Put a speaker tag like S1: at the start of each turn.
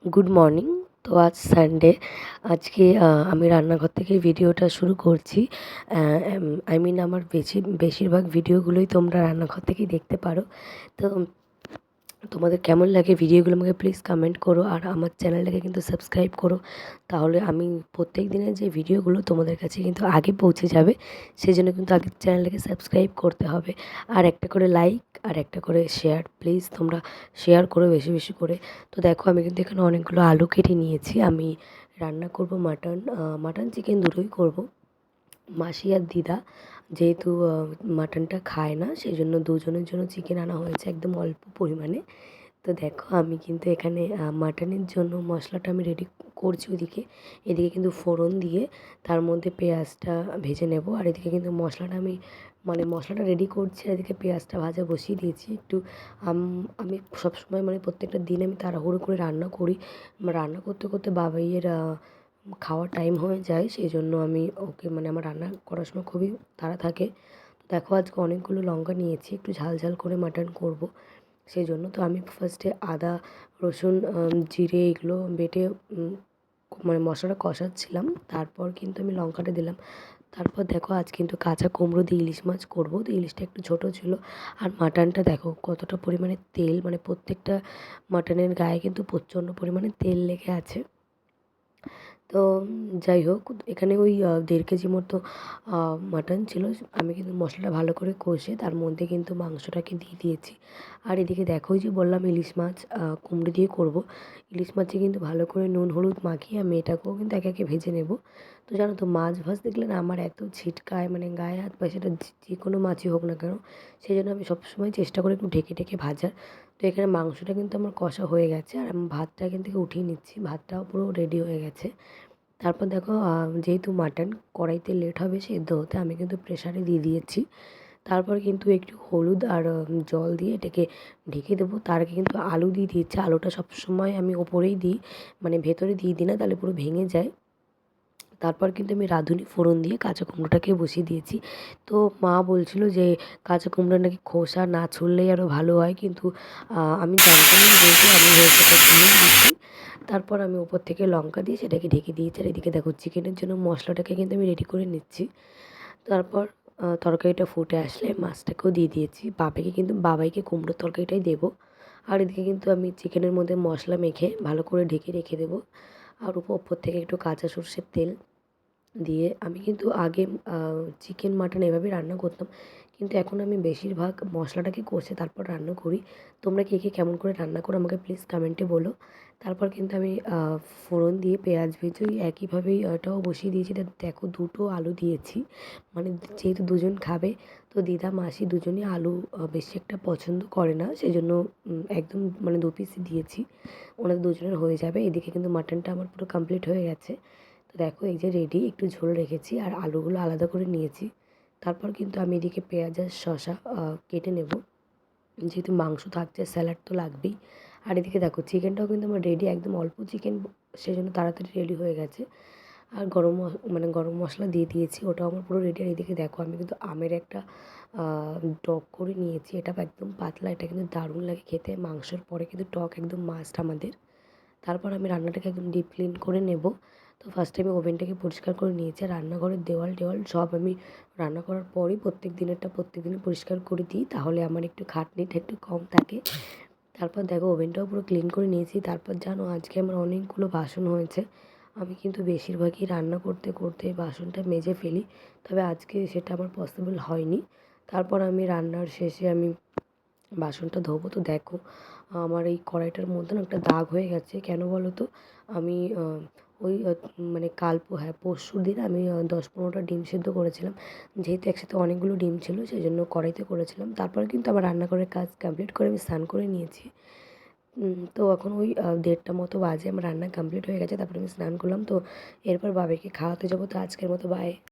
S1: Good morning. তো আজ Sunday. আজকে আমি রান্নাঘর থেকে ভিডিওটা শুরু করছি। আমার বেশিরভাগ ভিডিওগুলোই তোমরা রান্নাঘর থেকেই দেখতে পারো। তো তোমাদের কেমন লাগে ভিডিওগুলো আমাকে প্লিজ কমেন্ট করো, আর আমার চ্যানেলটাকে কিন্তু সাবস্ক্রাইব করো। তাহলে আমি প্রত্যেক দিনের যে ভিডিওগুলো তোমাদের কাছে কিন্তু আগে পৌঁছে যাবে। সেই জন্য কিন্তু আগে চ্যানেলটাকে সাবস্ক্রাইব করতে হবে, আর একটা করে লাইক আর একটা করে শেয়ার, প্লিজ তোমরা শেয়ার করো বেশি বেশি করে। তো দেখো আমি কিন্তু এখানে অনেকগুলো আলু কেটে নিয়েছি। আমি রান্না করব মাটন চিকেন দুটোই করব। মাসি আর দিদা যেহেতু মাটনটা খায় না, সেই জন্য দুজনের জন্য চিকেন আনা হয়েছে একদম অল্প পরিমাণে। তো দেখো আমি কিন্তু এখানে মাটনের জন্য মশলাটা আমি রেডি করছি ওদিকে। এদিকে কিন্তু ফোড়ন দিয়ে তার মধ্যে পেঁয়াজটা ভেজে নেব, আর এদিকে কিন্তু মশলাটা রেডি করছি, আর এদিকে পেঁয়াজটা ভাজা বসিয়ে দিয়েছি একটু। আমি সবসময় প্রত্যেকটা দিন আমি তাড়াহুড়ো করে রান্না করি। রান্না করতে করতে বাবাইয়ের খাওয়ার টাইম হয়ে যায়, সেই জন্য আমি ওকে আমার রান্না করার সময় খুবই তাড়া থাকে। তো দেখো আজকে অনেকগুলো লঙ্কা নিয়েছি, একটু ঝাল ঝাল করে মাটন করব, সেই জন্য। তো আমি ফার্স্টে আদা রসুন জিরে এগুলো বেটে মশলাটা কষাচ্ছিলাম, তারপর কিন্তু আমি লঙ্কাটা দিলাম। তারপর দেখো আজ কিন্তু কাঁচা কুমড়ো দিয়ে ইলিশ মাছ করবো। তো ইলিশটা একটু ছোটো ছিল, আর মাটনটা দেখো কতটা পরিমাণে তেল, প্রত্যেকটা মাটনের গায়ে কিন্তু প্রচণ্ড পরিমাণে তেল লেগে আছে। তো যাই হোক, এখানে ওই 1.5 কেজি মতো মাটন ছিল। আমি কিন্তু মশলাটা ভালো করে কষে তার মধ্যে কিন্তু মাংসটাকে দিয়ে দিয়েছি। আর এদিকে দেখো, ওই যে বললাম ইলিশ মাছ কুমড়ো দিয়ে করব। ইলিশ মাছে কিন্তু ভালো করে নুন হলুদ মাখিয়ে আমি এটাকেও কিন্তু একে একে ভেজে নেব। তো জানো তো, মাছ দেখলে না আমার এত ছিটকায়, গায়ে হাত পায়ে, সেটা যে কোনো মাছই হোক না কেন। সেই জন্য আমি সবসময় চেষ্টা করি একটু ঢেকে ঢেকে ভাজার। তো এখানে মাংসটা কিন্তু আমার কষা হয়ে গেছে, আর আমি ভাতটা এখান থেকে উঠিয়ে নিচ্ছি। ভাতটাও পুরো রেডি হয়ে গেছে। তারপর দেখো যেহেতু মাটন কড়াইতে লেট হবে সেদ্ধ হতে, আমি কিন্তু প্রেসারে দিয়ে দিয়েছি। তারপর কিন্তু একটু হলুদ আর জল দিয়ে এটাকে ঢেকে দেবো। তার আগে কিন্তু আলু দিয়ে দিয়েছি। আলুটা সবসময় আমি ওপরেই দিই, ভেতরে দিয়ে দিই না, তাহলে পুরো ভেঙে যায়। তারপর কিন্তু আমি রাঁধুনি ফোড়ন দিয়ে কাঁচা কুমড়োটাকে বসিয়ে দিয়েছি। তো মা বলছিল যে কাঁচা কুমড়ো নাকি খোসা না ছুললেই আরও ভালো হয়, কিন্তু আমি জানতাম না, যেহেতু আমি সেটা ভুলে দিচ্ছি। তারপর আমি উপর থেকে লঙ্কা দিয়ে সেটাকে ঢেকে দিয়েছি। আর এদিকে দেখো চিকেনের জন্য মশলাটাকে কিন্তু আমি রেডি করে নিচ্ছি। তারপর তরকারিটা ফুটে আসলে মাছটাকেও দিয়ে দিয়েছি। বাবাইকে কুমড়োর তরকারিটাই দেবো। আর এদিকে কিন্তু আমি চিকেনের মধ্যে মশলা মেখে ভালো করে ঢেকে রেখে দেবো। আর ওপর থেকে একটু কাঁচা সরষের তেল দিয়ে আমি কিন্তু আগে চিকেন মাটন এভাবেই রান্না করতাম, কিন্তু এখন আমি বেশিরভাগ মশলাটাকে কষে তারপর রান্না করি। তোমরা কে কে কেমন করে রান্না করো আমাকে প্লিজ কমেন্টে বলো। তারপর কিন্তু আমি ফোড়ন দিয়ে পেঁয়াজ ভেজে ওই একইভাবেই ওটাও বসিয়ে দিয়েছি। দেখো দুটো আলু দিয়েছি, যেহেতু দুজন খাবে। তো দিদা মাসি দুজনই আলু বেশি একটা পছন্দ করে না, সেই জন্য একদম 2 পিসই দিয়েছি। ওনাদের দুজনের হয়ে যাবে। এদিকে কিন্তু মাটনটা আমার পুরো কমপ্লিট হয়ে গেছে। তো দেখো এই যে রেডি, একটু ঝোল রেখেছি আর আলুগুলো আলাদা করে নিয়েছি। তারপর কিন্তু আমি এদিকে পেঁয়াজ আর শসা কেটে নেব, যেহেতু মাংস থাকছে, স্যালাড তো লাগবেই। আর এদিকে দেখো চিকেনটাও কিন্তু আমার রেডি, একদম অল্প চিকেন, সেজন্য তাড়াতাড়ি রেডি হয়ে গেছে। আর গরম মশলা দিয়ে দিয়েছি, ওটাও আমার পুরো রেডি। আর এদিকে দেখো আমি কিন্তু আমের একটা টক করে নিয়েছি। এটা একদম পাতলা, এটা কিন্তু দারুণ লাগে খেতে। মাংসের পরে কিন্তু টক একদম মাস্ট আমাদের। তারপর আমি রান্নাটাকে একদম ডিপ ক্লিন করে নেব। তো ফার্স্টে আমি ওভেনটাকে পরিষ্কার করে নিয়েছি, আর রান্নাঘরের দেওয়াল টেওয়াল সব আমি রান্না করার পরই প্রত্যেক দিনই পরিষ্কার করে দিই, তাহলে আমার একটু খাটনিটা একটু কম থাকে। তারপর দেখো ওভেনটাও পুরো ক্লিন করে নিয়েছি। তারপর জানো আজকে আমার অনেকগুলো বাসন হয়েছে। আমি কিন্তু বেশিরভাগই রান্না করতে করতে বাসনটা মেজে ফেলি, তবে আজকে সেটা আমার পসিবল হয়নি। তারপর আমি রান্নার শেষে আমি বাসনটা ধোবো। তো দেখো আমার এই কড়াইটার মধ্যে না একটা দাগ হয়ে গেছে, কেন বলো তো? আমি ওই পরশুদিন আমি 10-15টা ডিম সেদ্ধ করেছিলাম। যেহেতু একসাথে অনেকগুলো ডিম ছিল, সেই জন্য কড়াইতে করেছিলাম। তারপরে কিন্তু আমার রান্নাঘরের কাজ কমপ্লিট করে আমি স্নান করে নিয়েছি। তো এখন ওই 1:30টা মতো বাজে, আমার রান্না কমপ্লিট হয়ে গেছে। তারপরে আমি স্নান করলাম। তো এরপর বাবাকে খাওয়াতে যাবো। তো আজকের মতো বাই।